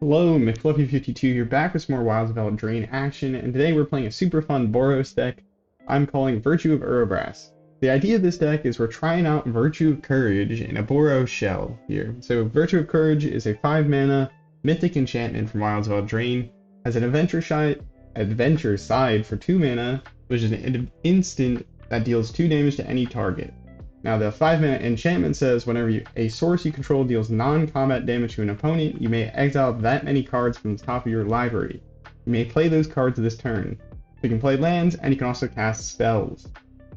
Hello, McFluffy52 here, back with some more Wilds of Eldraine action, and today we're playing a super fun Boros deck I'm calling Virtue of Urabrask. The idea of this deck is we're trying out Virtue of Courage in a Boros shell here. So Virtue of Courage is a 5-mana mythic enchantment from Wilds of Eldraine, has an adventure side for 2 mana, which is an instant that deals 2 damage to any target. Now, the 5-mana enchantment says whenever a source you control deals non-combat damage to an opponent, you may exile that many cards from the top of your library. You may play those cards this turn. You can play lands, and you can also cast spells.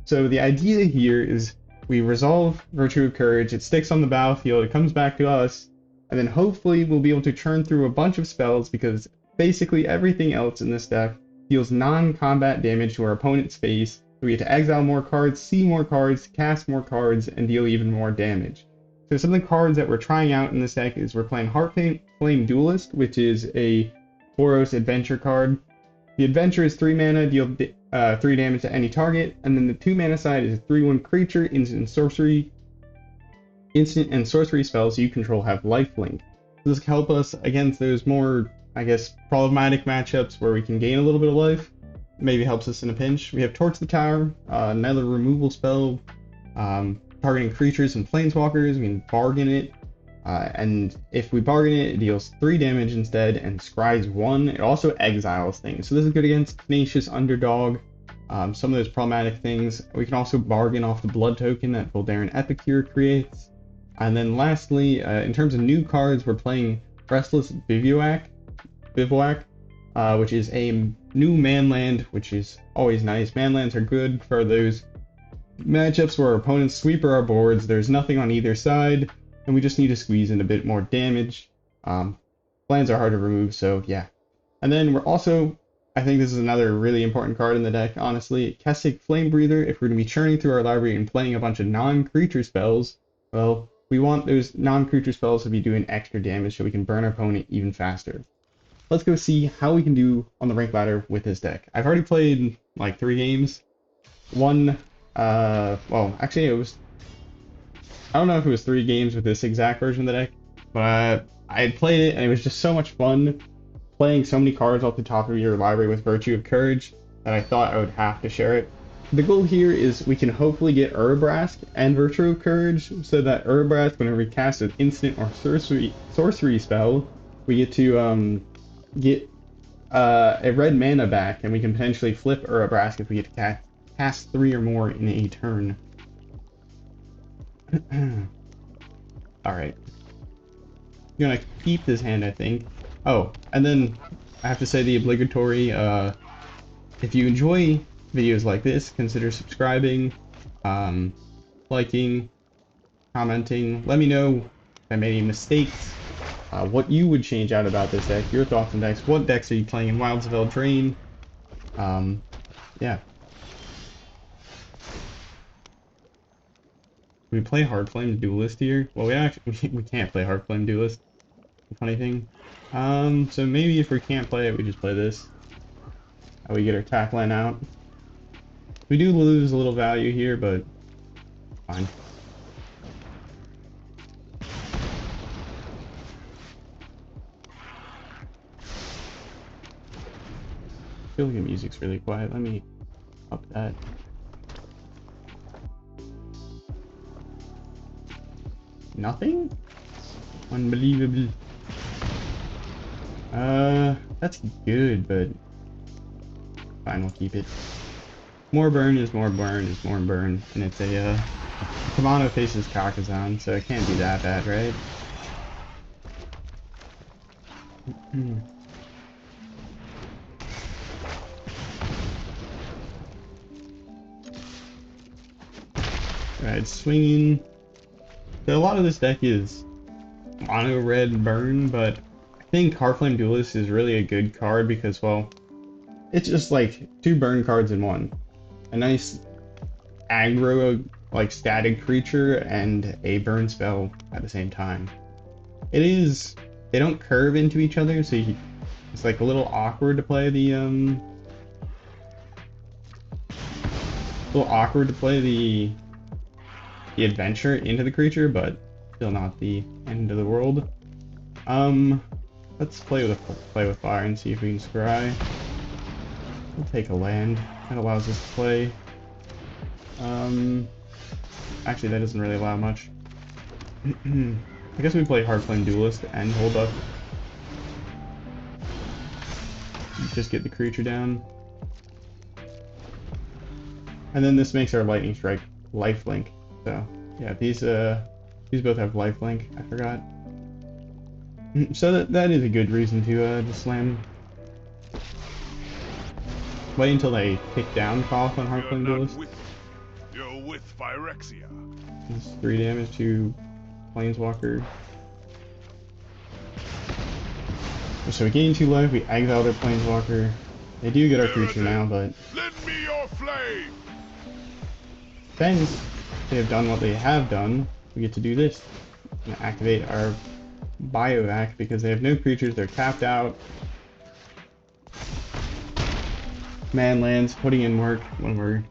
So the idea here is we resolve Virtue of Courage, it sticks on the battlefield, it comes back to us, and then hopefully we'll be able to churn through a bunch of spells because basically everything else in this deck deals non-combat damage to our opponent's face. We get to exile more cards, see more cards, cast more cards, and deal even more damage. So some of the cards that we're trying out in this deck is we're playing Heartflame Duelist, which is a Boros adventure card. The adventure is 3 mana, deal 3 damage to any target, and then the 2 mana side is a 3/1 creature, instant and sorcery spells you control have lifelink. This can help us against those more, I guess, problematic matchups where we can gain a little bit of life. Maybe helps us in a pinch. We have Torch the Tower, another removal spell, targeting creatures and planeswalkers. We can bargain it, and if we bargain it, it deals 3 damage instead and scries 1. It also exiles things, so this is good against Tenacious Underdog, some of those problematic things. We can also bargain off the blood token that Voldaren Epicure creates. And then lastly, in terms of new cards, we're playing Restless Bivouac, which is a new manland, which is always nice. Manlands are good for those matchups where our opponents sweeper our boards, there's nothing on either side, and we just need to squeeze in a bit more damage. Lands are hard to remove, so yeah. And then we're also, I think this is another really important card in the deck, honestly, Kessig Flamebreather. If we're going to be churning through our library and playing a bunch of non-creature spells, well, we want those non-creature spells to be doing extra damage so we can burn our opponent even faster. Let's go see how we can do on the rank ladder with this deck. I've already played like 3 games. Well, actually I don't know if it was 3 games with this exact version of the deck, but I had played it and it was just so much fun playing so many cards off the top of your library with Virtue of Courage that I thought I would have to share it. The goal here is we can hopefully get Urabrask and Virtue of Courage so that Urabrask, whenever we cast an instant or sorcery spell, we get to get a red mana back, and we can potentially flip Urabrask if we get to cast 3 or more in a turn. Alright. I'm gonna keep this hand, I think. Oh, and then I have to say the obligatory, if you enjoy videos like this, consider subscribing, liking, commenting. Let me know if I made any mistakes. What you would change out about this deck, your thoughts on decks, what decks are you playing in Wilds of Eldraine? Yeah. We play Heartflame Duelist here. Well, we can't play Heartflame Duelist. Funny thing. So maybe if we can't play it, we just play this. We get our tap line out. We do lose a little value here, but fine. I feel like the music's really quiet. Let me up that. Nothing? Unbelievable. That's good, but fine, we'll keep it. More burn is more burn is more burn, and it's a Kamano faces Kakazan, so it can't be that bad, right? Alright, swinging. So a lot of this deck is mono red burn, but I think Heartflame Duelist is really a good card because, well, it's just like 2 burn cards in one. A nice aggro, like static creature, and a burn spell at the same time. They don't curve into each other, so it's like a little awkward to play the adventure into the creature, but still not the end of the world. Let's play with fire and see if we can scry. We'll take a land. That allows us to play. Actually, that doesn't really allow much. I guess we play Heartflame Duelist and hold up. Just get the creature down. And then this makes our Lightning Strike lifelink. So yeah, these both have lifelink. I forgot. So that is a good reason to just slam. Wait until they kick down off on Heartflame Duelist. You're with Phyrexia. It's 3 damage to Planeswalker. So we gain 2 life, we exile their Planeswalker. They do get our creature now, but lend me your flame. since they have done what they have done, we get to do this. We're gonna activate our Bivouac because they have no creatures, they're tapped out. Man lands, putting in work when we're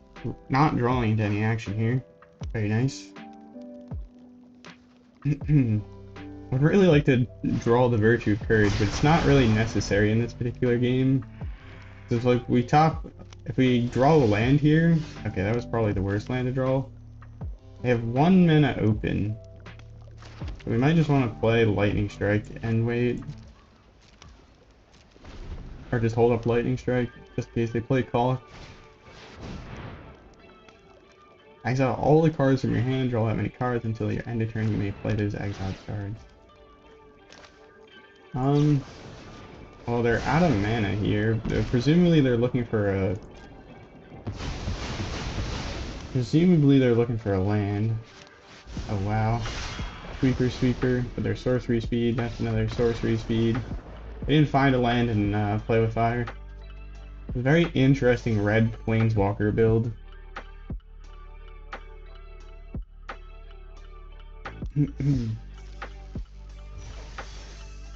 not drawing into any action here. Very nice. I'd really like to draw the Virtue of Courage, but it's not really necessary in this particular game. So it's like if we draw a land here, okay, that was probably the worst land to draw. They have 1 mana open. So we might just want to play Lightning Strike and wait. Or just hold up Lightning Strike, just in case they play Call. Exile all the cards from your hand, draw that many cards until your end of turn. You may play those exiled cards. Well, they're out of mana here. Presumably they're looking for a land. Oh wow. Sweeper, but their sorcery speed, that's another sorcery speed. They didn't find a land and play with fire. It's a very interesting red Planeswalker build.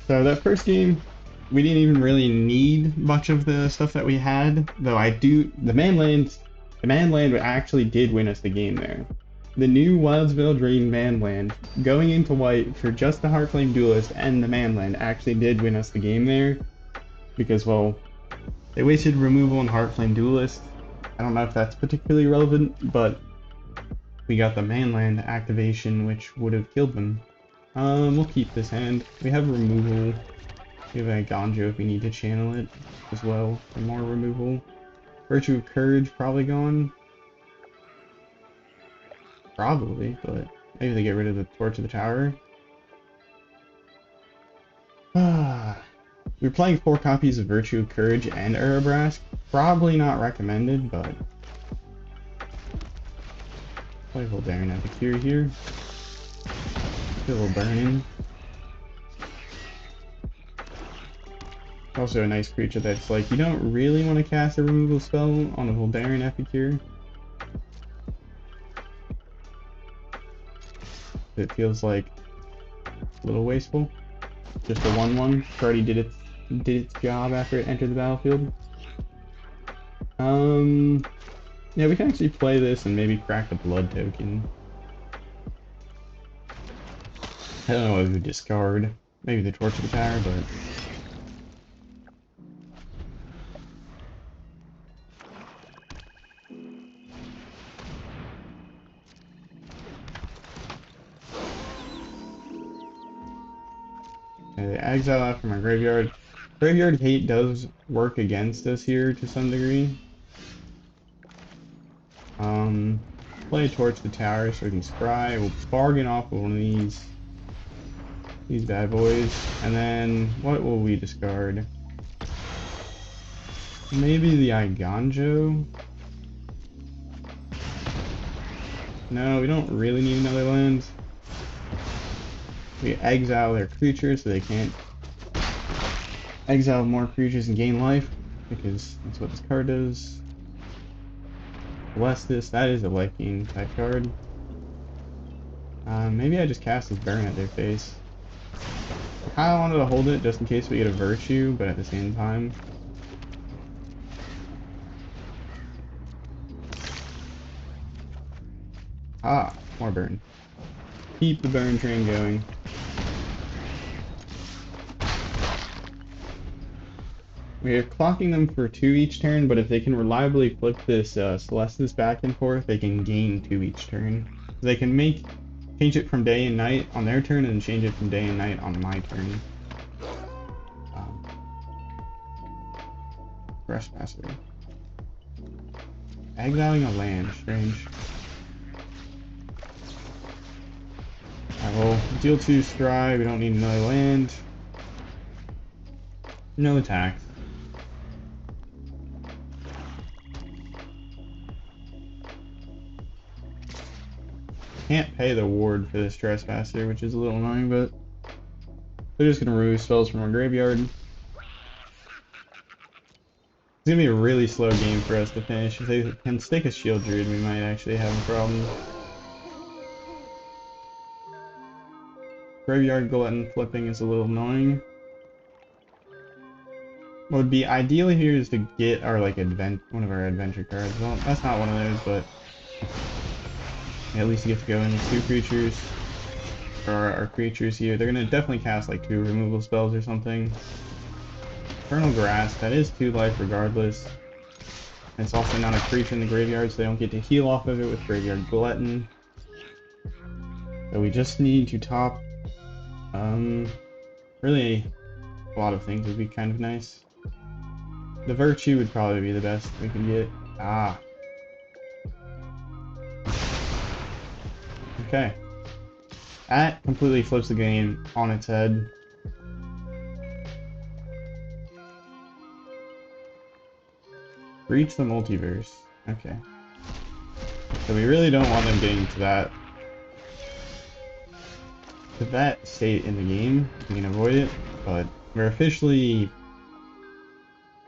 So that first game, we didn't even really need much of the stuff that we had, though the man land actually did win us the game there. The new Wildsville Dream man land, going into white for just the Heartflame Duelist and the man land actually did win us the game there, because, well, they wasted removal on Heartflame Duelist. I don't know if that's particularly relevant, but we got the man land activation, which would have killed them. We'll keep this hand. We have removal. We have a Ganjo if we need to channel it as well for more removal. Virtue of Courage probably gone. Probably, but maybe they get rid of the Torch of the Tower. We're playing 4 copies of Virtue of Courage and Urabrask. Probably not recommended, but play Hullbreaker Epicure here. Get a little burning. Also a nice creature that's like, you don't really want to cast a removal spell on a Hullbreaker Epicure. It feels like a little wasteful. Just a 1/1. It already did its job after it entered the battlefield. Yeah, we can actually play this and maybe crack the blood token. I don't know what we would discard. Maybe the Torch of the Tower, but exile out from our graveyard. Graveyard hate does work against us here to some degree. Play a Torch to the Tower so we can scry. We'll bargain off of one of these bad boys, and then what will we discard? Maybe the Iganjo? No, we don't really need another land. We exile their creatures so they can't exile more creatures and gain life, because that's what this card does. Bless this, that is a life gain type card. Maybe I just cast this burn at their face. I kinda wanted to hold it just in case we get a Virtue, but at the same time. Ah, more burn. Keep the burn train going. We're clocking them for 2 each turn, but if they can reliably flip this Celestis back and forth, they can gain 2 each turn. They can change it from day and night on their turn and change it from day and night on my turn. Trespasser. Exiling a land, strange. I will deal 2 scry, we don't need another land. No attack. Can't pay the ward for this Trespasser, which is a little annoying, but they're just gonna remove spells from our graveyard. It's gonna be a really slow game for us to finish. If they can stick a Shield Druid, we might actually have a problem. Graveyard Glutton flipping is a little annoying. What would be ideal here is to get our one of our adventure cards. Well, that's not one of those, but at least you get to go into 2 creatures. For our creatures here, they're gonna definitely cast like 2 removal spells or something. Infernal Grasp, that is 2 life regardless. And it's also not a creature in the graveyard, so they don't get to heal off of it with Graveyard Glutton. So we just need to top, really a lot of things would be kind of nice. The Virtue would probably be the best we can get. Ah. Okay. That completely flips the game on its head. Reach the multiverse. Okay. So we really don't want them getting to that state in the game. We can avoid it, but we're officially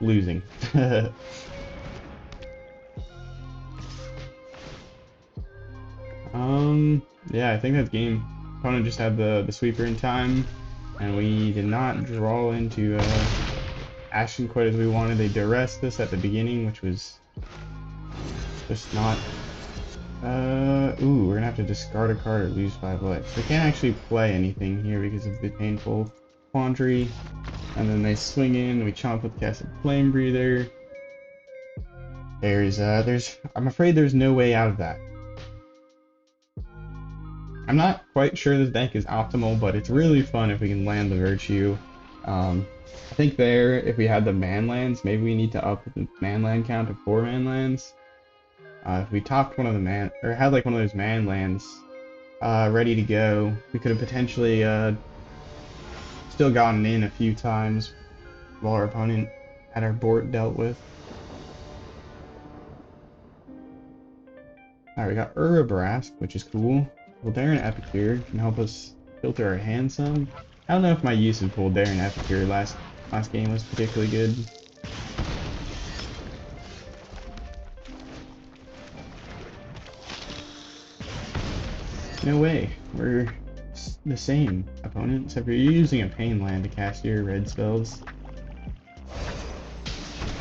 losing. Yeah, I think that's game. Opponent just had the sweeper in time, and we did not draw into action quite as we wanted. They duressed us at the beginning, which was just not. Ooh, we're gonna have to discard a card or lose 5 life. We can't actually play anything here because of the painful quandary. And then they swing in, we chomp with Kessig Flamebreather. I'm afraid there's no way out of that. I'm not quite sure this deck is optimal, but it's really fun if we can land the Virtue. I think if we had the man lands, maybe we need to up the man land count to 4 man lands. If we topped one of the or had like one of those man lands ready to go, we could have potentially still gotten in a few times while our opponent had our board dealt with. Alright, we got Urabrask, which is cool. Voldaren Epicure can help us filter our hand some. I don't know if my use of Voldaren Epicure last game was particularly good. No way, we're the same opponent, except for you're using a pain land to cast your red spells.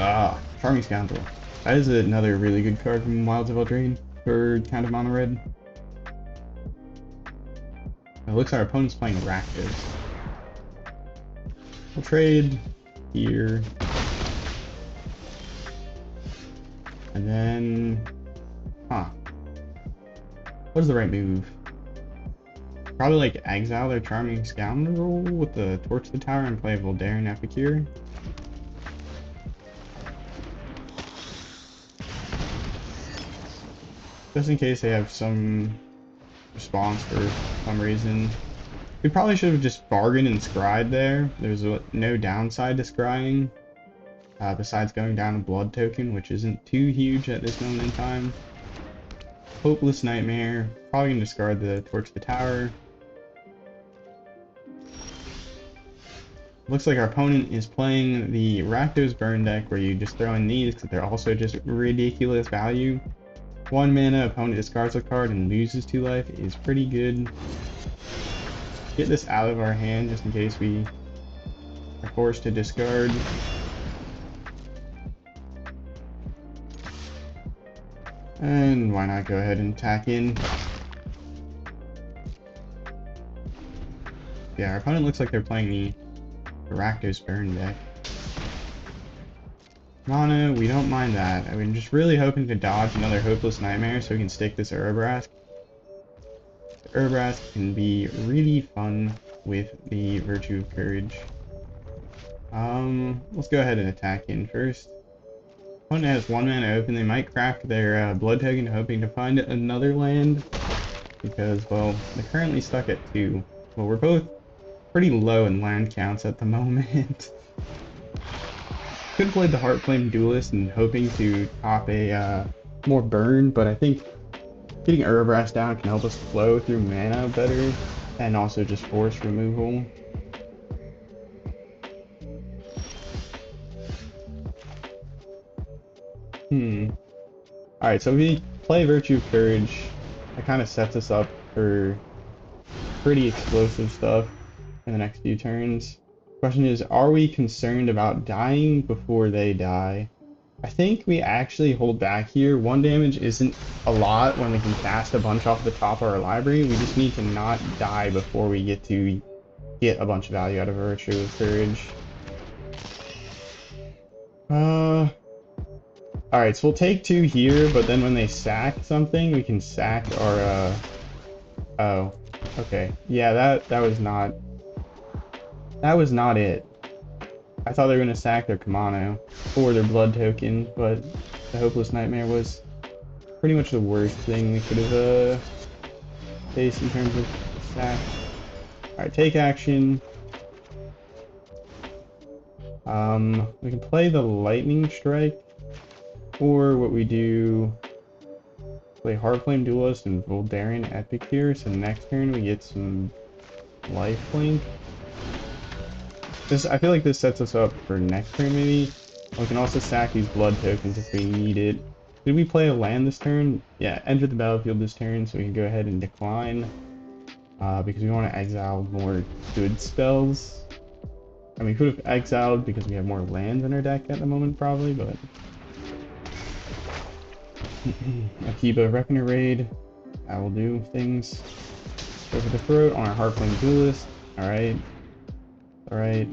Ah, Charming Scoundrel. That is another really good card from Wilds of Eldraine for kind of mono red. It looks like our opponent's playing Rakdos. We'll trade here. And then... Huh. What is the right move? Probably like exile their Charming Scoundrel with the Torch the Tower and play Voldaren Epicure. Just in case they have some response for some reason. We probably should have just bargained and scryed there. There's no downside to scrying, besides going down a blood token, which isn't too huge at this moment in time. Hopeless Nightmare. Probably gonna discard the Torch the Tower. Looks like our opponent is playing the Rakdos burn deck where you just throw in these because they're also just ridiculous value. 1 mana, opponent discards a card and loses 2 life is pretty good. Get this out of our hand just in case we are forced to discard. And why not go ahead and tack in? Yeah, our opponent looks like they're playing the Rakdos burn deck. Mana, we don't mind that. I mean, just really hoping to dodge another Hopeless Nightmare so we can stick this Urabrask. Urabrask can be really fun with the Virtue of Courage. Let's go ahead and attack in first. Opponent has 1 mana open. They might craft their blood token hoping to find another land because, well, they're currently stuck at 2. Well, we're both pretty low in land counts at the moment. Could have played the Heartflame Duelist and hoping to top a more burn, but I think getting Urabrask down can help us flow through mana better and also just force removal. Alright, so if we play Virtue of Courage, that kind of sets us up for pretty explosive stuff in the next few turns. Question is, are we concerned about dying before they die? I think we actually hold back here. 1 damage isn't a lot when we can cast a bunch off the top of our library. We just need to not die before we get to get a bunch of value out of Virtue of Courage. Alright, so we'll take 2 here, but then when they sack something, we can sack our, oh, okay. Yeah, that was not it. I thought they were gonna sack their Kamano or their blood token, but the Hopeless Nightmare was pretty much the worst thing we could have faced in terms of sack. Alright, take action. We can play the Lightning Strike, or what we do, play Heartflame Duelist and Voldaren Epic here, so next turn we get some lifelink. I feel like this sets us up for next turn maybe. We can also sack these blood tokens if we need it. Did we play a land this turn? Yeah, enter the battlefield this turn, so we can go ahead and decline. Because we want to exile more good spells. I mean, we could have exiled because we have more lands in our deck at the moment probably, but... Akiba Reckoner Raid. That will do things. Go for the throat on our Heartflame Duelist. Alright. Alright.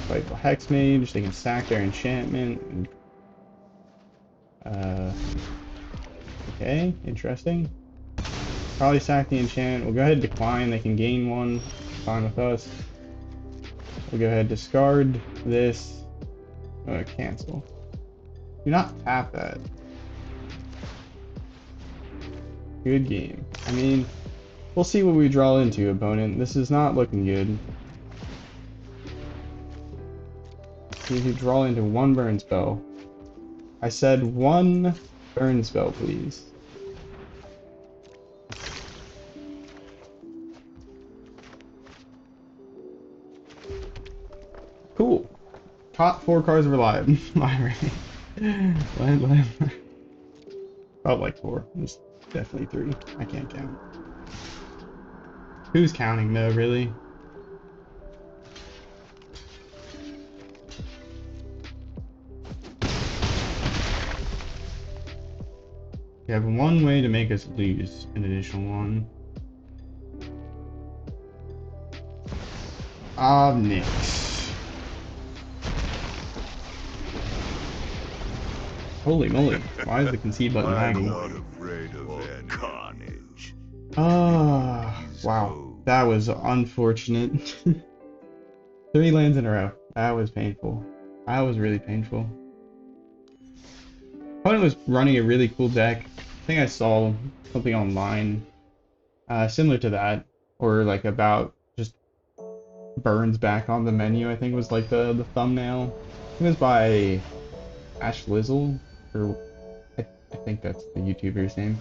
Fight the Hex Mage. They can sack their enchantment. Okay, interesting. Probably sack the enchant. We'll go ahead and decline. They can gain 1. Fine with us. We'll go ahead and discard this. Cancel. Do not tap that. Good game. I mean, we'll see what we draw into, opponent. This is not looking good. See if you draw into 1 burn spell. I said 1 burn spell, please. Cool. Top 4 cards of library. Felt like 4. It's definitely 3. I can't count. Who's counting though, really? You have 1 way to make us lose an additional 1. Nix. Holy moly, why is the concede button lagging? Carnage. Wow, that was unfortunate. 3 lands in a row. That was painful. That was really painful. Opponent was running a really cool deck. I think I saw something online similar to that, or like about just burns back on the menu. I think was like the thumbnail. It was by Ash Lizzle, or I think that's the YouTuber's name.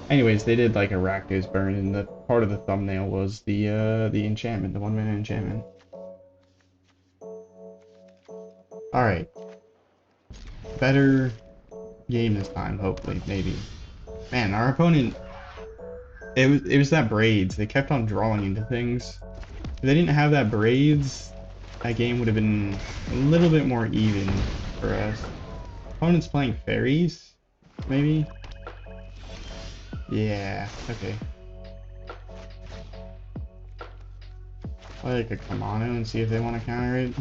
Anyways, they did like a Rakdos burn, and the part of the thumbnail was the enchantment, the 1-mana enchantment. All right, better game this time, hopefully, maybe. Man, our opponent, it was that braids. They kept on drawing into things. If they didn't have that braids, that game would have been a little bit more even for us. Opponent's playing fairies, maybe? Yeah, okay. Play like a Kamano and see if they want to counter it.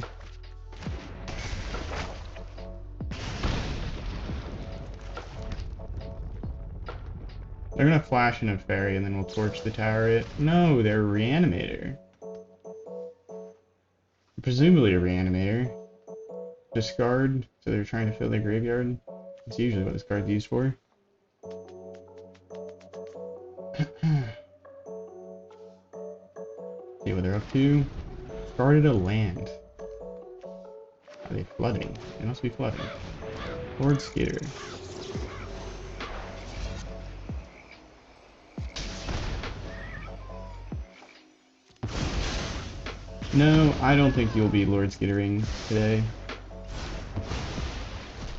They're gonna flash in a fairy and then we'll torch the tower. No, they're a reanimator. Presumably a reanimator. Discard, so they're trying to fill their graveyard. That's usually what this card's used for. See what they're up to. Discarded a land. Are they flooding? They must be flooding. Lord Skitter. No, I don't think you'll be Lord Skittering today.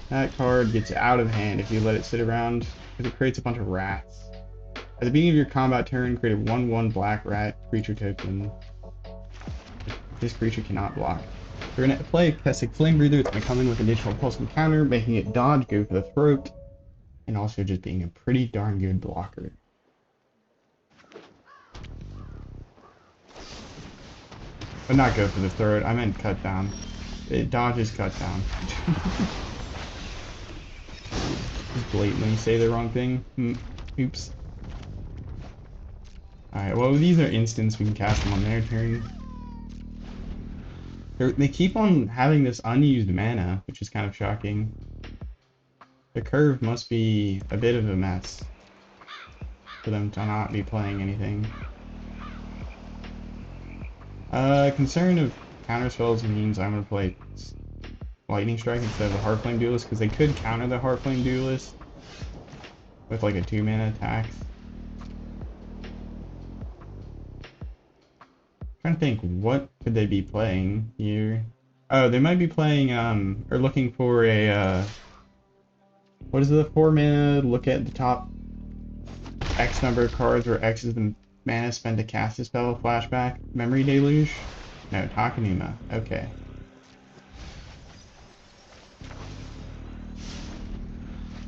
That card gets out of hand if you let it sit around, because it creates a bunch of rats. At the beginning of your combat turn, create a 1/1 black rat creature token. This creature cannot block. We're going to play Kessig Flamebreather. It's going to come in with additional pulse and counter, making it dodge, go for the throat, and also just being a pretty darn good blocker. But not go for the throat, I meant cut down. It dodges cut down. Just blatantly say the wrong thing. Oops. Alright, well these are instants, we can cast them on their turn. They keep on having this unused mana, which is kind of shocking. The curve must be a bit of a mess for them to not be playing anything. Concern of counterspells means I'm going to play Lightning Strike instead of the Heartflame Duelist, because they could counter the Heartflame Duelist with like a 2-mana attack. Trying to think, what could they be playing here? Oh, they might be playing, or looking for a, what is the 4-mana, look at the top X number of cards where X is the mana spent to cast a spell, flashback, memory deluge? No, Takanuma, okay.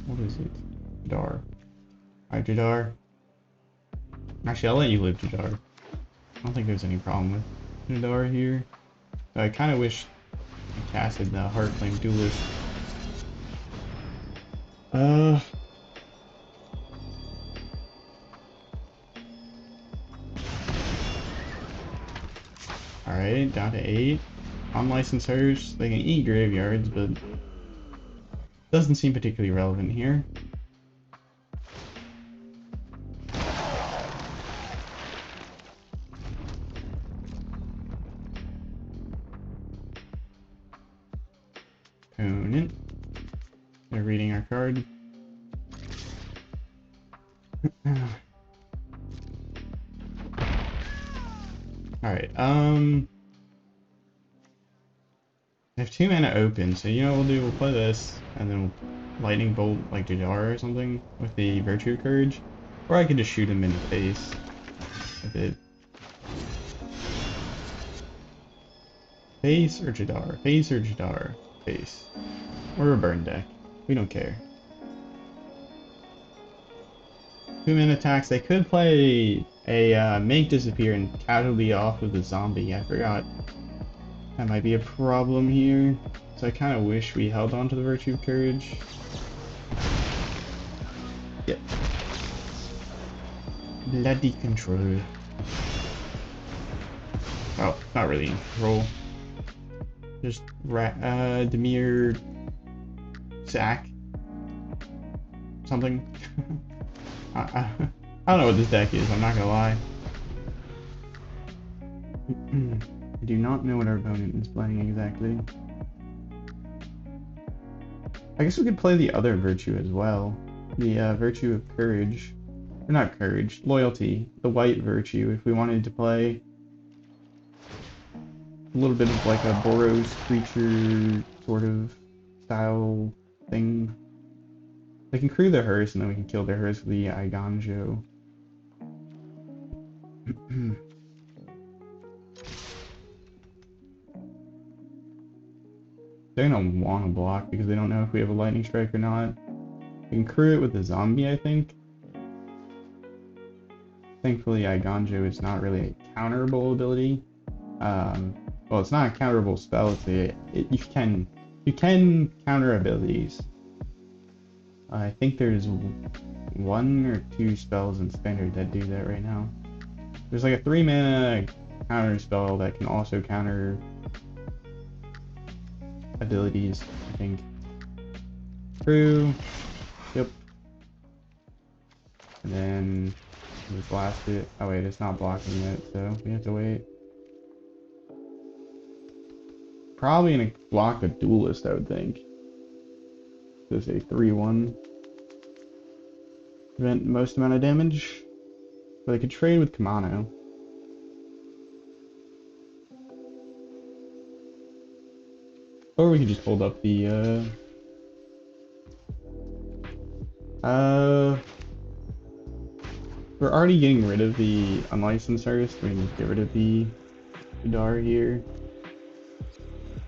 What is it? Jadar. Alright, Jadar. Actually, I'll let you live, Jadar. I don't think there's any problem with Jadar here. I kind of wish I casted the Heartflame Duelist. Alright, down to 8. Unlicensed, they can eat graveyards, but doesn't seem particularly relevant here. Opponent. They're reading our card. Alright, I have 2 mana open, so you know what we'll do? We'll play this, and then we'll Lightning Bolt like Jadar or something with the Virtue of Courage. Or I could just shoot him in the face with it. Face or Jadar? Face or Jadar? Face. Or a burn deck. We don't care. 2-mana attacks. They could play a Make Disappear and casualty off with a zombie. I forgot. That might be a problem here. So I kind of wish we held on to the Virtue of Courage. Yep. Bloody control. Oh, not really in control. Just Dimir Sack something. I don't know what this deck is, I'm not gonna lie. I do not know what our opponent is playing exactly. I guess we could play the other virtue as well. The Virtue of Courage. Or not Courage, Loyalty. The white virtue, if we wanted to play a little bit of like a Boros creature sort of style thing. They can crew the hearse and then we can kill their hearse with the Iganjo. They're gonna want to block because they don't know if we have a lightning strike or not. We can crew it with a zombie, I think. Thankfully, Iganjo is not really a counterable ability. Well, it's not a counterable spell. It's you can counter abilities. I think there's one or two spells in standard that do that right now. There's like a 3-mana counter spell that can also counter abilities, I think. True. Yep. And then just blast it. Oh wait, it's not blocking yet, so we have to wait. Probably gonna block a duelist, I would think. Just a 3-1. Prevent most amount of damage. But I could trade with Kamano. Or we could just hold up the we're already getting rid of the unlicensed artist. We can just get rid of the Dar here.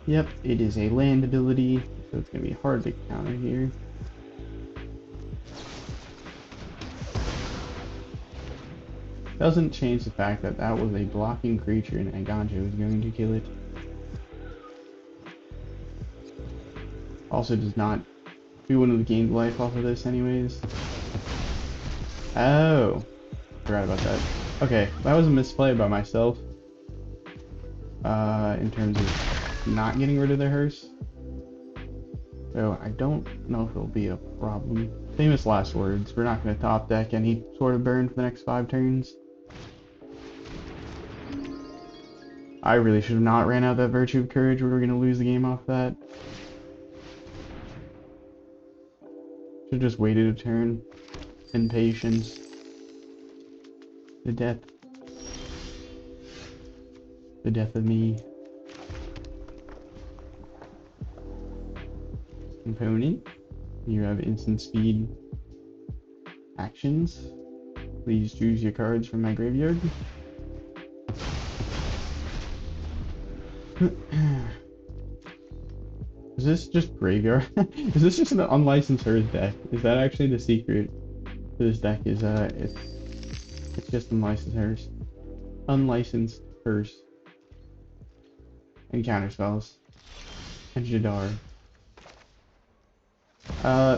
Yep, it is a land ability, so it's gonna be hard to counter here. Doesn't change the fact that that was a blocking creature and Aganjo was going to kill it. Also does not, we wouldn't have gained life off of this anyways. Oh, forgot about that. Okay, that was a misplay by myself. In terms of not getting rid of the hearse. So I don't know if it'll be a problem. Famous last words. We're not going to top deck any sort of burn for the next 5 turns. I really should have not ran out that Virtue of Courage. We were going to lose the game off that. Should have just waited a turn. In patience. The death. The death of me. Component. You have instant speed actions. Please choose your cards from my graveyard. Is this just graveyard? Is this just an unlicensed Earth deck? Is that actually the secret to this deck? Is it's just unlicensed Earth. Unlicensed Earth. And counter spells. And Jadar.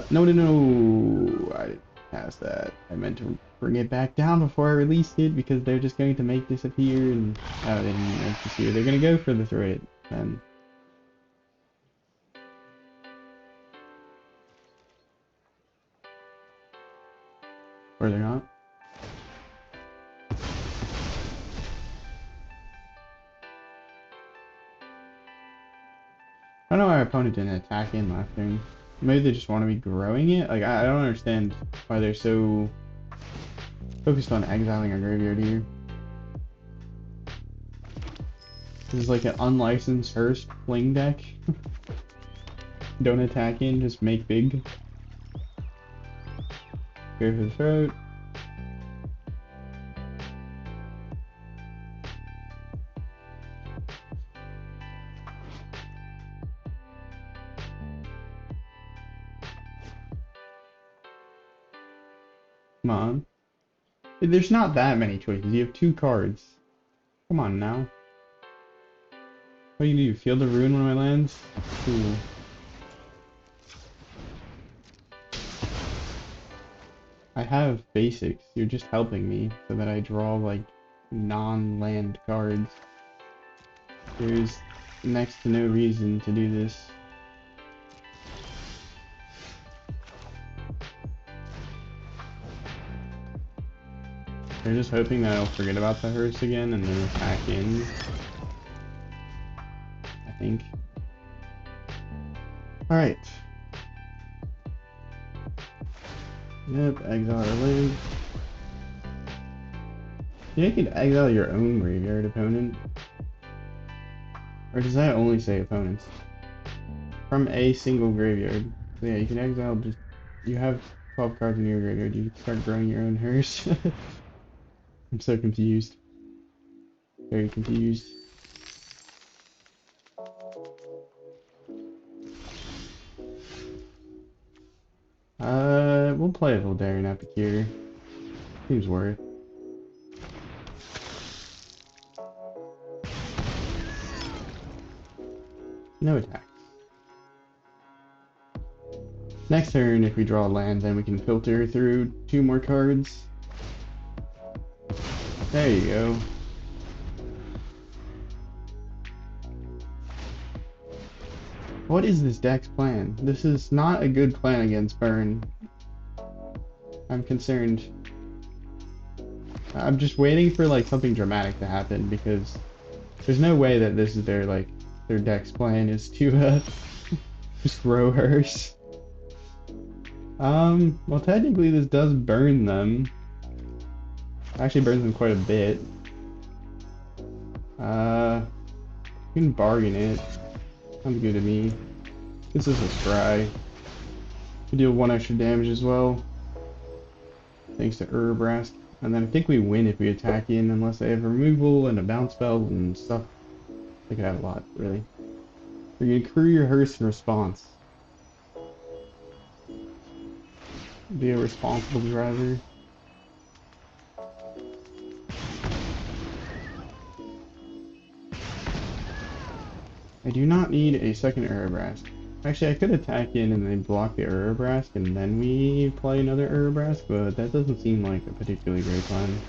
No. I passed that. I meant to bring it back down before I released it because they're just going to make disappear and oh, they didn't make disappear. They're gonna go for the threat then. Or they're not. I don't know why our opponent didn't attack in last turn. Maybe they just want to be growing it? Like, I don't understand why they're so focused on exiling our graveyard here. This is like an unlicensed first fling deck. Don't attack in, just make big. Go for the throat. Come on. There's not that many choices. You have 2 cards. Come on now. What do you do? Field of Ruin one of my lands? Cool. I have basics. You're just helping me so that I draw like non-land cards. There's next to no reason to do this. They're just hoping that I'll forget about the hearse again and then attack in. I think. Alright. Yep, exile our leg. You can exile your own graveyard opponent. Or does that only say opponents? From a single graveyard. So yeah, you can exile just... You have 12 cards in your graveyard, you can start growing your own hearse. I'm so confused. Very confused. We'll play a little Daring Epicure. Seems worth. No attacks. Next turn, if we draw land, then we can filter through 2 more cards. There you go. What is this deck's plan? This is not a good plan against burn. I'm concerned. I'm just waiting for like something dramatic to happen because there's no way that this is their deck's plan is to just throw hers. Well technically this does burn them. Actually burns them quite a bit. You can bargain it. Sounds good to me. This is a scry. We deal 1 extra damage as well. Thanks to Urabrask. And then I think we win if we attack in, unless they have removal and a bounce spell and stuff. They could have a lot, really. You can accrue your hearse in response. Be a responsible driver. I do not need a second Urabrask. Actually, I could attack in and then block the Urabrask and then we play another Urabrask, but that doesn't seem like a particularly great plan.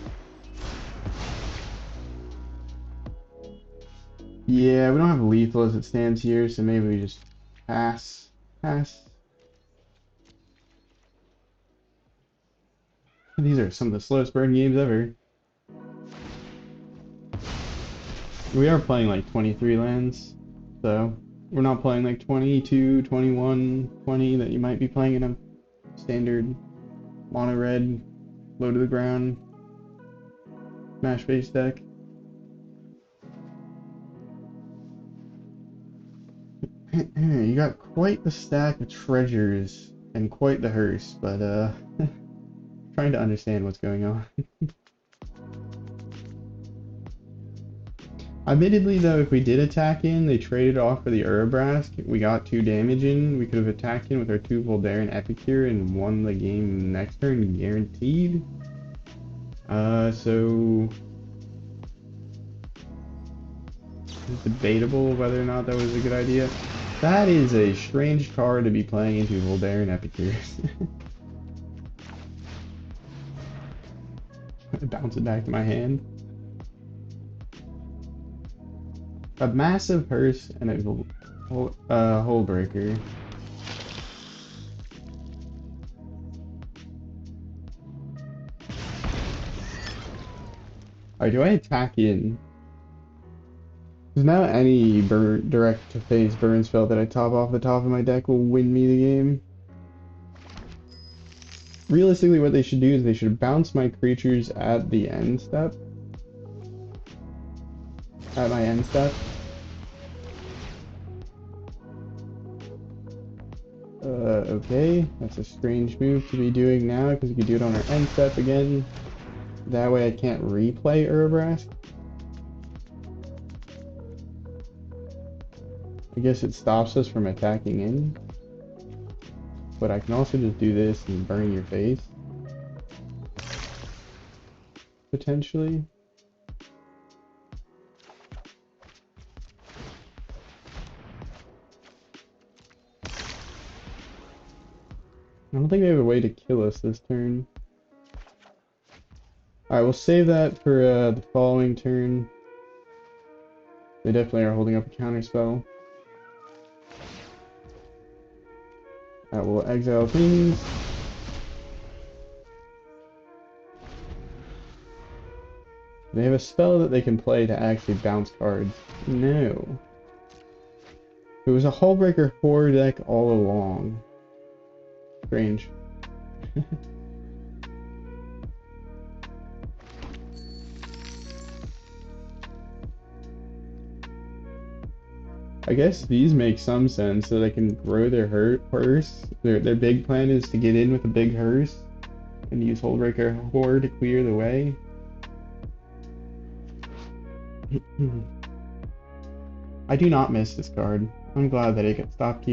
Yeah, we don't have lethal as it stands here, so maybe we just pass. These are some of the slowest burn games ever. We are playing like 23 lands, so we're not playing like 22, 21, 20 that you might be playing in a standard mono red, low to the ground, smash base deck. You got quite the stack of treasures and quite the hearse, but trying to understand what's going on. Admittedly though, if we did attack in, they traded off for the Urabrask, we got 2 damage in, we could have attacked in with our 2 Voldair and Epicure and won the game next turn guaranteed. So it's debatable whether or not that was a good idea. That is a strange card to be playing into Voldair and Epicure. Bounce it back to my hand. A massive hearse and a Hullbreaker. Alright, do I attack in? Because now any direct to face burn spell that I top off the top of my deck will win me the game. Realistically, what they should do is they should bounce my creatures at the end step. At my end step. Okay, that's a strange move to be doing now because you can do it on our end step again. That way I can't replay Urabrask. I guess it stops us from attacking in. But I can also just do this and burn your face. Potentially. I don't think they have a way to kill us this turn. Alright, we'll save that for the following turn. They definitely are holding up a counterspell. Alright, we'll exile things. They have a spell that they can play to actually bounce cards. No. It was a Hullbreaker 4 deck all along. Strange. I guess these make some sense so they can grow their hearse. Their big plan is to get in with a big hearse and use Hullbreaker 4 to clear the way. I do not miss this card. I'm glad that it stopped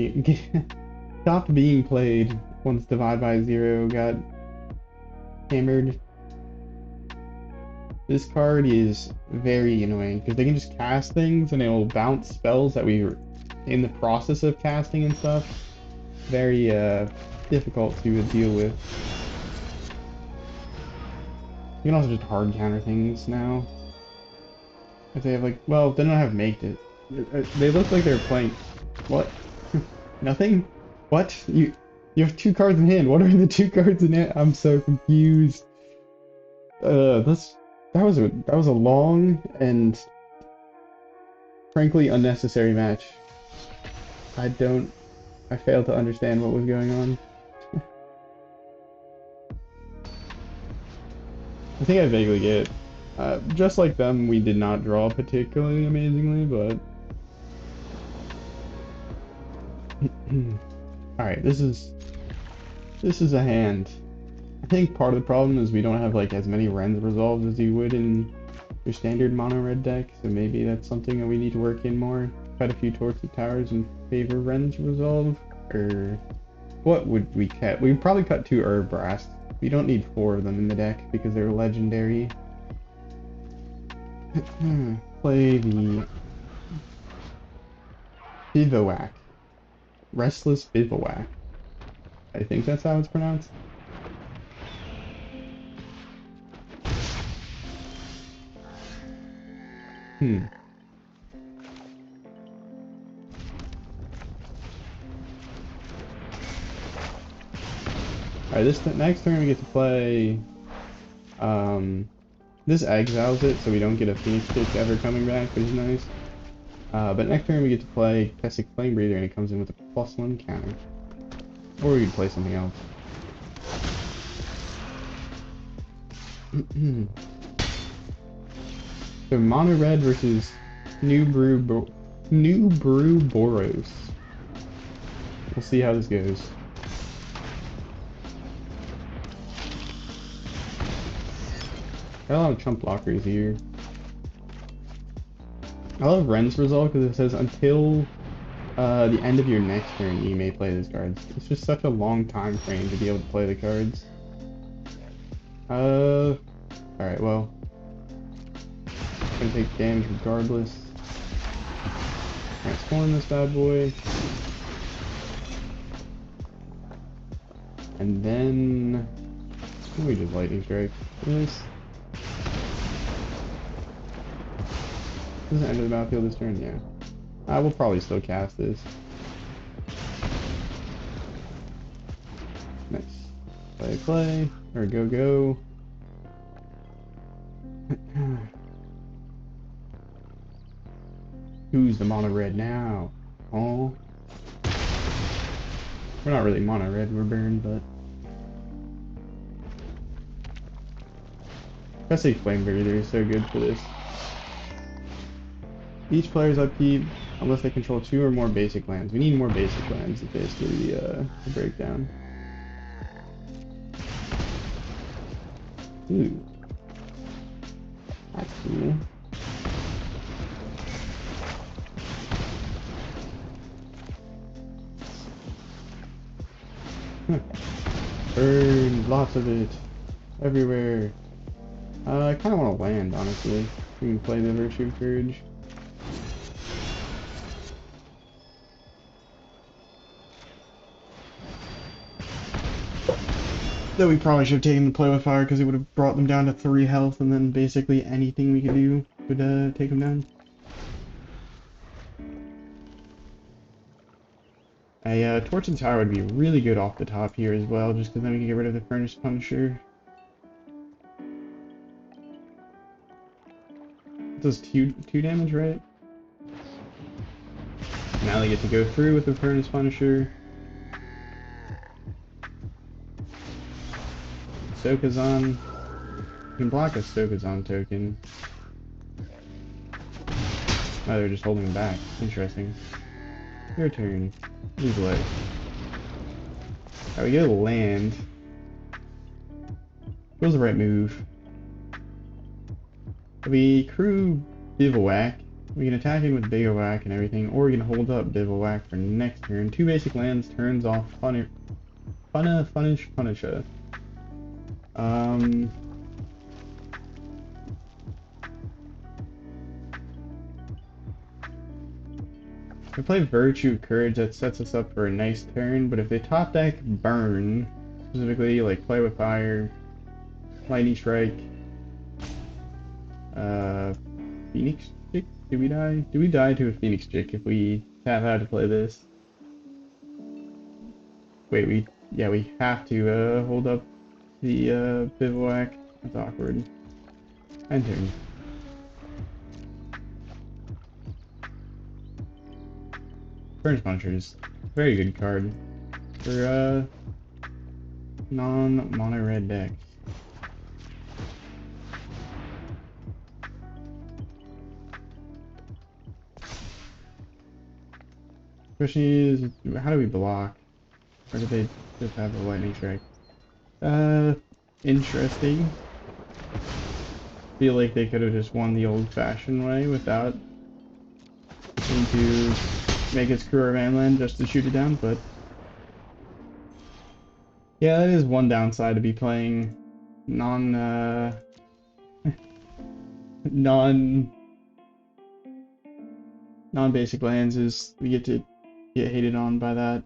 being played once Divide by Zero got hammered. This card is very annoying because they can just cast things and it will bounce spells that we were in the process of casting and stuff. Very difficult to deal with. You can also just hard counter things now. If they have like, well, they don't have make it. They look like they're playing. What? Nothing? What? You have 2 cards in hand. What are the 2 cards in hand? I'm so confused. That was a long and frankly unnecessary match. I failed to understand what was going on. I think I vaguely get it. Just like them, we did not draw particularly amazingly, but alright, this is a hand. I think part of the problem is we don't have like as many Rens resolved as you would in your standard mono red deck, so maybe that's something that we need to work in more. Cut a few Torchlit Towers and favor Rens resolve, or what would we cut? We'd probably cut 2 Urabrask. We don't need 4 of them in the deck because they're legendary. Play the Bivouac. Restless Bivouac. I think that's how it's pronounced. Alright, this next turn we get to play, this exiles it, so we don't get a Phoenix Pitch ever coming back, which is nice. But next turn we get to play Kessig Flamebreather, and it comes in with a +1 counter. Or we could play something else. So mono red versus New Brew Boros. We'll see how this goes. Got a lot of chump blockers here. I love Ren's result because it says until the end of your next turn you may play these cards. It's just such a long time frame to be able to play the cards. Alright, well. Gonna take damage regardless. Transform this bad boy. And then we just lightning strike this. Does it enter the battlefield this turn? Yeah. I will probably still cast this. Nice. Play, or go. Who's the mono red now? Oh. We're not really mono red, we're burned, but. Kessig Flamebreather is so good for this. Each player's upkeep, unless they control 2 or more basic lands. We need more basic lands is basically the breakdown. Ooh. That's cool. Burn, lots of it. Everywhere. I kinda wanna land, honestly. We can play the Virtue of Courage. Though we probably should have taken the play with fire because it would have brought them down to 3 health, and then basically anything we could do would take them down. A Torch and Tower would be really good off the top here as well, just because then we can get rid of the Furnace Punisher. It does 2 damage, right? Now they get to go through with the Furnace Punisher. Sokazan. You can block a Sokazan token. Oh, they're just holding him back. Interesting. Your turn. Please let. Alright, we get a land. What was the right move? We crew Bivouac. We can attack him with Bivouac and everything, or we can hold up Bivouac for next turn. 2 basic lands, turns off Punisher. We play Virtue of Courage, that sets us up for a nice turn, but if they top deck Burn, specifically like Play with Fire, Lightning Strike, Phoenix Chick? Do we die? Do we die to a Phoenix Chick if we have had to play this? Wait, we have to hold up the Bivouac. That's awkward. End turn. Furnace Punchers. Very good card for non-mono red decks. Question is, how do we block? Or do they just have a lightning strike? Interesting. Feel like they could have just won the old-fashioned way without having to make it screw our manland just to shoot it down, but yeah, that is one downside to be playing non-basic lands, is we get to get hated on by that.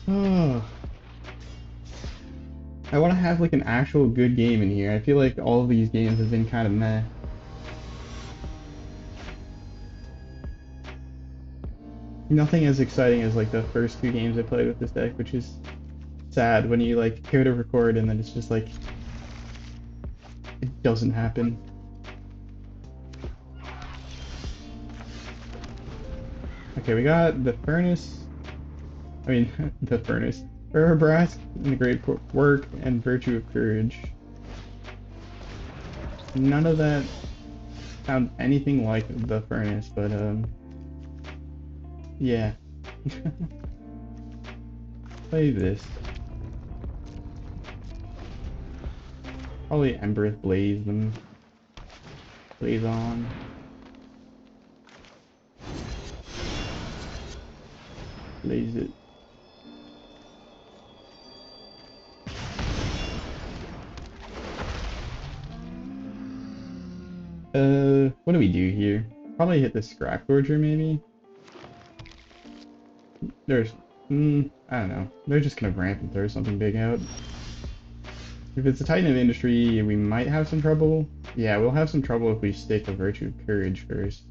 Oh. I want to have like an actual good game in here. I feel like all of these games have been kind of meh. Nothing as exciting as like the first two games I played with this deck, which is sad when you like go to record and then it's just like it doesn't happen. Okay, we got the Furnace. I mean, the Furnace. Urabrask and the Great Work and Virtue of Courage. None of that sounds anything like the Furnace, but yeah. Play this. Probably Embereth Blaze them. Blaze on. Blaze it. What do we do here? Probably hit the Scrap Forger, maybe? There's, I don't know. They're just gonna ramp and throw something big out. If it's a Titan of Industry, we might have some trouble. Yeah, we'll have some trouble if we stick a Virtue of Courage first.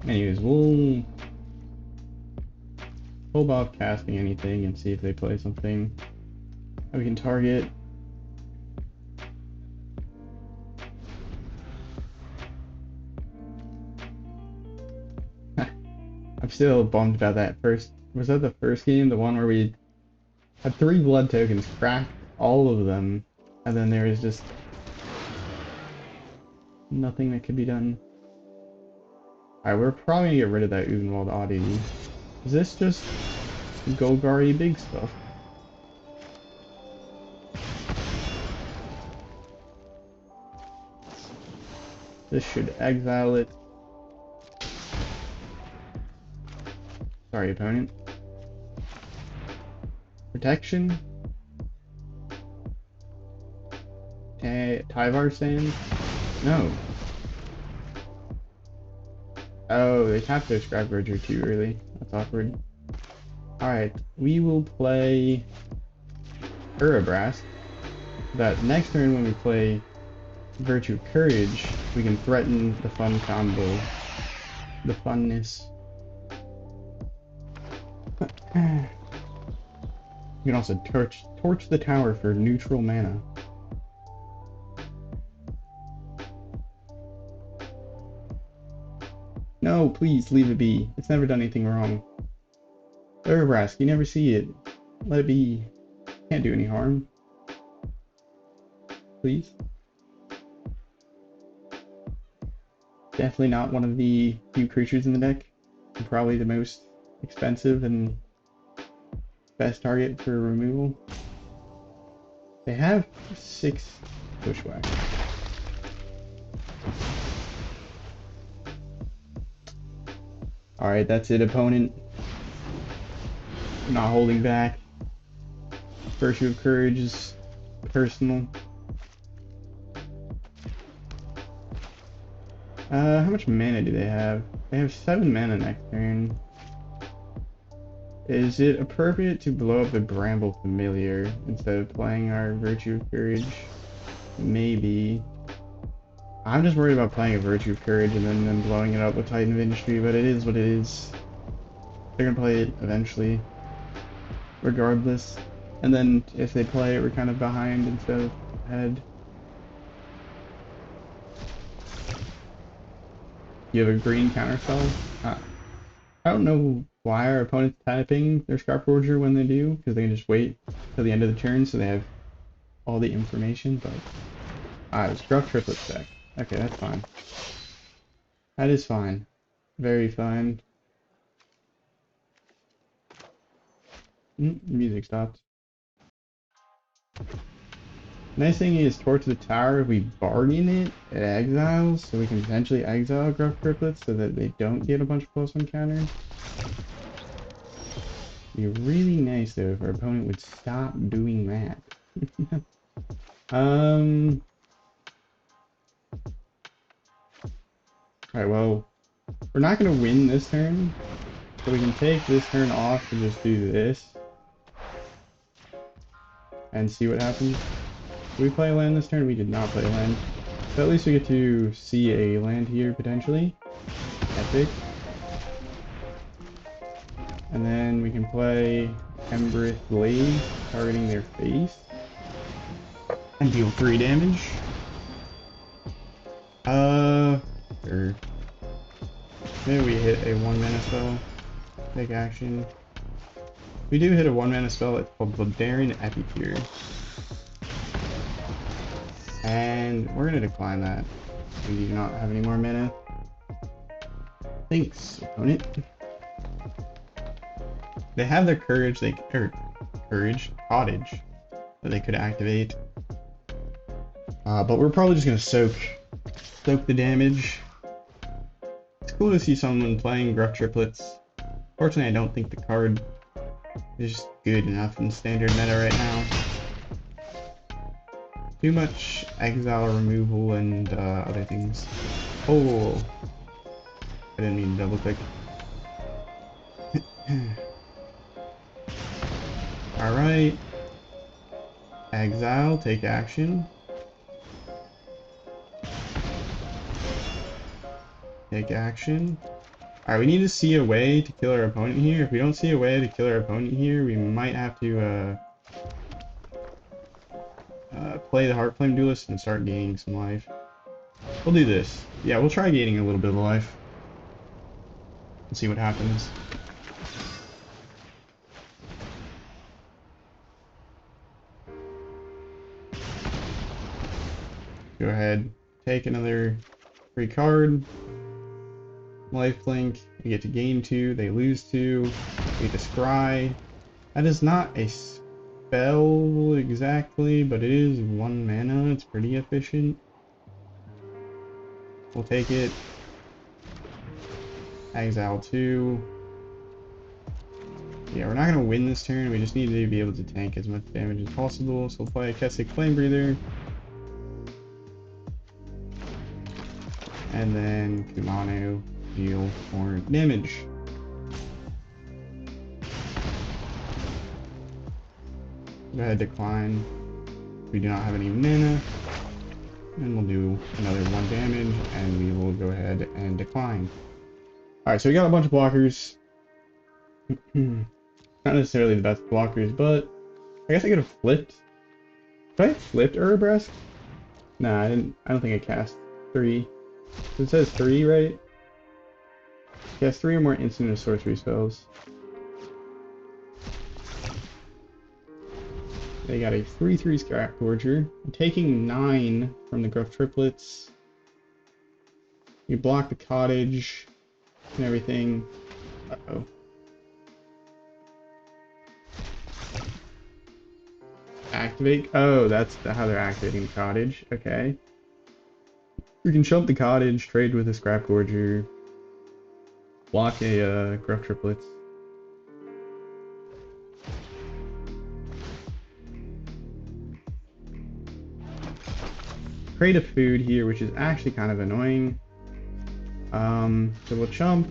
Anyways, we'll hold off casting anything and see if they play something that we can target. I'm still bummed about that first. Was that the first game? The one where we had 3 blood tokens, cracked all of them, and then there was just nothing that could be done. Alright, we're probably gonna get rid of that Uvenwald Oddity. Is this just Golgari big stuff? This should exile it. Sorry, opponent. Protection. Tyvar Sand? No. Oh, they tapped their Scrap Forger too early. That's awkward. Alright, we will play Urabrask. That next turn when we play Virtue of Courage, we can threaten the fun combo. The funness. You can also torch the tower for neutral mana. No, please leave it be. It's never done anything wrong. Urabrask, you never see it. Let it be. Can't do any harm. Please. Definitely not one of the few creatures in the deck. And probably the most expensive and best target for removal. They have 6 Bushwhack. Alright, that's it, opponent. Not holding back. Virtue of Courage is personal. How much mana do they have? They have 7 mana next turn. Is it appropriate to blow up the Bramble Familiar instead of playing our Virtue of Courage? Maybe. I'm just worried about playing a Virtue of Courage and then blowing it up with Titan of Industry, but it is what it is. They're gonna play it eventually, regardless. And then if they play it, we're kind of behind instead of ahead. You have a green counterspell? I don't know why our opponent's tapping their Scarp Forger when they do, because they can just wait till the end of the turn so they have all the information, but... it's Gruff Triplets deck. Okay, that's fine. That is fine. Very fine. Music stopped. Nice thing is, Torch of the Tower, if we bargain it, it exiles, so we can potentially exile Gruff Triplets so that they don't get a bunch of +1 counters. It'd be really nice though if our opponent would stop doing that. Alright, well, we're not gonna win this turn, so we can take this turn off and just do this. And see what happens. Did we play a land this turn? We did not play a land. So at least we get to see a land here, potentially. Epic. And then we can play Embereth Blade, targeting their face. And deal 3 damage. Sure. Maybe we hit a 1-mana spell. Take action. We do hit a 1-mana spell, it's called Voldaren Epicure. And we're gonna decline that. We do not have any more mana. Thanks, opponent. They have their Cottage that they could activate. But we're probably just gonna soak the damage. It's cool to see someone playing Gruff Triplets. Fortunately, I don't think the card is just good enough in standard meta right now. Too much exile removal and other things. Oh, I didn't mean to double click. Alright. Exile, take action. Take action. Alright, we need to see a way to kill our opponent here. If we don't see a way to kill our opponent here, we might have to play the Heartflame Duelist and start gaining some life. We'll do this. Yeah, we'll try gaining a little bit of life. And see what happens. Go ahead, take another free card. Lifelink, we get to gain 2, they lose 2, we get to scry. That is not a spell exactly, but it is 1 mana, it's pretty efficient. We'll take it. Exile 2. Yeah, we're not going to win this turn, we just need to be able to tank as much damage as possible, so we'll play a Kessig Flamebreather. And then Kumano, deal 4 damage. Go ahead, decline. We do not have any mana. And we'll do another 1 damage, and we will go ahead and decline. Alright, so we got a bunch of blockers. Not necessarily the best blockers, but I guess I could have flipped. Did I flipped Urabrask? Nah, I don't think I cast 3. It says 3, right? Cast 3 or more instant or sorcery spells. They got a 3/3 Scarp Forger. I'm taking 9 from the Gruff Triplets. You block the Cottage and everything. Uh-oh. Activate? Oh, that's how they're activating the Cottage. Okay. We can jump the Cottage, trade with a Scarp Forger, block a Gruff Triplets. Create a food here, which is actually kind of annoying. So we'll chump,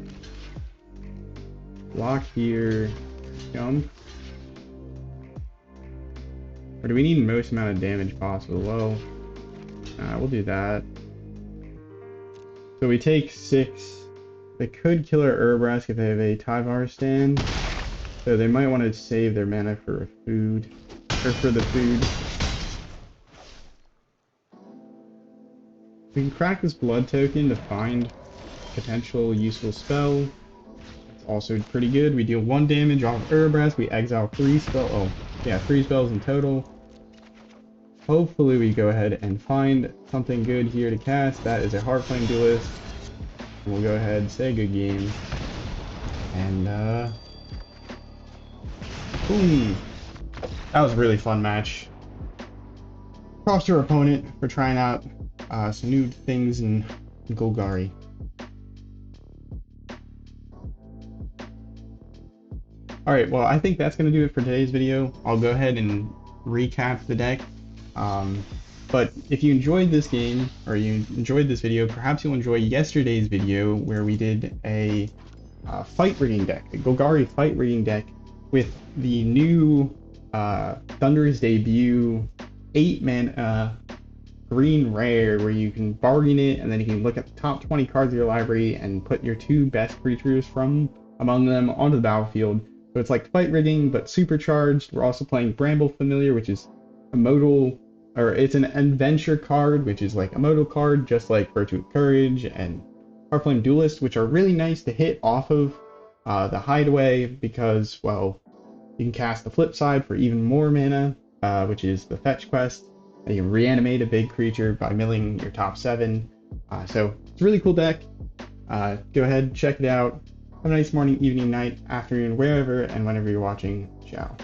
block here, jump. Or do we need most amount of damage possible? Well, we'll do that. So we take 6. They could kill our Urabrask if they have a Tyvar stand. So they might want to save their mana for a food. Or for the food. We can crack this blood token to find potential useful spell. It's also pretty good. We deal 1 damage off Urabrask. We exile 3 spells. Oh, yeah, 3 spells in total. Hopefully we go ahead and find something good here to cast. That is a Heartflame Duelist. And we'll go ahead and say good game. And, boom! That was a really fun match. Props to our opponent for trying out some new things in Golgari. Alright, well, I think that's going to do it for today's video. I'll go ahead and recap the deck. But if you enjoyed this game, or you enjoyed this video, perhaps you'll enjoy yesterday's video where we did a fight rigging deck, a Golgari fight rigging deck with the new Thunder's Debut 8-mana green rare, where you can bargain it and then you can look at the top 20 cards of your library and put your 2 best creatures from among them onto the battlefield. So it's like fight rigging but supercharged. We're also playing Bramble Familiar, which is a modal, or it's an adventure card, which is like a modal card, just like Virtue of Courage and Heartflame Duelist, which are really nice to hit off of the Hideaway because, well, you can cast the flip side for even more mana, which is the fetch quest. And you can reanimate a big creature by milling your top 7. So it's a really cool deck. Go ahead, check it out. Have a nice morning, evening, night, afternoon, wherever and whenever you're watching. Ciao.